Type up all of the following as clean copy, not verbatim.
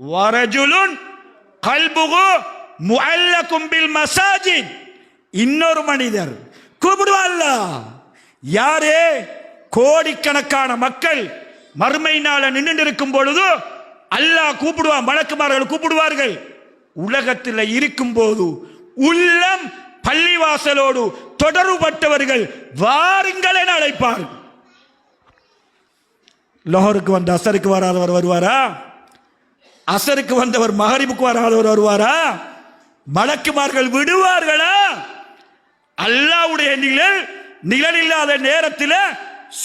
வரஜுலுன் கல்புகு முஅல்லகும் bill மசாஜித், இன்னொரு மனிதர் கூப்பிடுவான்ல. யாரே? கோடிக்கணக்கான மக்கள் மறுமை நாள நின்று இருக்கும் பொழுது அல்லாஹ் கூப்பிடுவான், மலக்குமார்கள் கூப்பிடுவார்கள். உலகத்தில் இருக்கும் போது உள்ளம் பள்ளிவாசலோடு தொடர்புபட்டவர்கள் வாருங்கள் என அழைப்பார்கள். லோஹருக்கு வந்த அசருக்கு வராதவர் வருவாரா? அசருக்கு வந்தவர் மகரிபுக்கு வராதவர் வருவாரா? மலக்குமார்கள் விடுவார்களா? அல்லாஹ்வுடைய நிழல் இல்லாத நேரத்தில்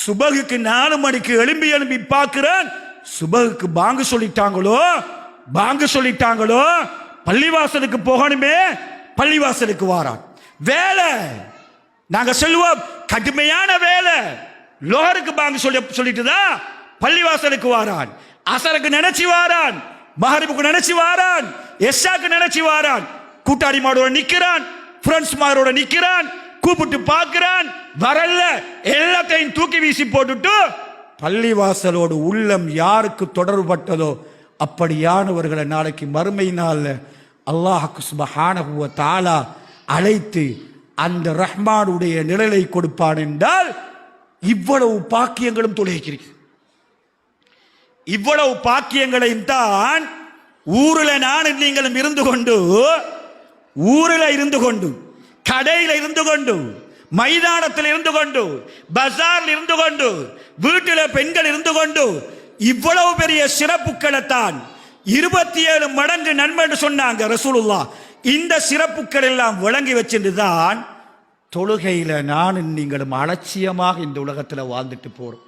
சுபகுக்கு 4 மணிக்கு எழும்பி பார்க்கிறேன். சுபகுக்கு பாங்கு சொல்லிட்டாங்களோ பள்ளிவாசலுக்கு போகணுமே, பள்ளிவாசலுக்கு வாரான். வேலை நாங்க சொல்லுவோம், கடுமையான வேலை. லோஹருக்கு பாங்கு சொல்லிட்டுதான் பள்ளிவாசலுக்கு வாரான். அசருக்கு நினைச்சு வாரான், மகரிபுக்கு நினைச்சு வாரான், எஸ்ஸாக்கு நினைச்சு வாரான். கூட்டாளி மாடோட நிக்கிறான், ஃப்ரெண்ட்ஸ் மாரோட நிக்கிறான், கூப்பிட்டு பார்க்கிறான், வரல, எல்லாத்தையும் தூக்கி வீசி போட்டுட்டு பள்ளிவாசலோடு உள்ளம் யாருக்கு தொடர்பட்டதோ அப்படியானவர்களை நாளைக்கு மறுமை நாள்ல அல்லாஹ் சுப்ஹானஹு வ தஆலா அழைத்து அந்த ரஹ்மானுடைய நிழலை கொடுப்பான் என்றால் இவ்வளவு பாக்கியங்களும் தொலைக்கிறது. இவ்வளவு பாக்கியங்களையும் தான் ஊரில் நான் நீங்களும் இருந்து கொண்டு, ஊரில் இருந்து கொண்டு, கடையில் இருந்து கொண்டு, மைதானத்தில் இருந்து கொண்டு, பஜாரில் இருந்து கொண்டு, வீட்டில் பெண்கள் இருந்து கொண்டு இவ்வளவு பெரிய சிறப்புகளை தான் 27 மடங்கு நன்மை என்று சொன்னாங்க ரசூலுல்லாஹ். இந்த சிறப்புகள் எல்லாம் வழங்கி வச்சிருந்துதான் தொழுகையில நானும் நீங்களும் அலட்சியமாக இந்த உலகத்தில் வாழ்ந்துட்டு போறோம்.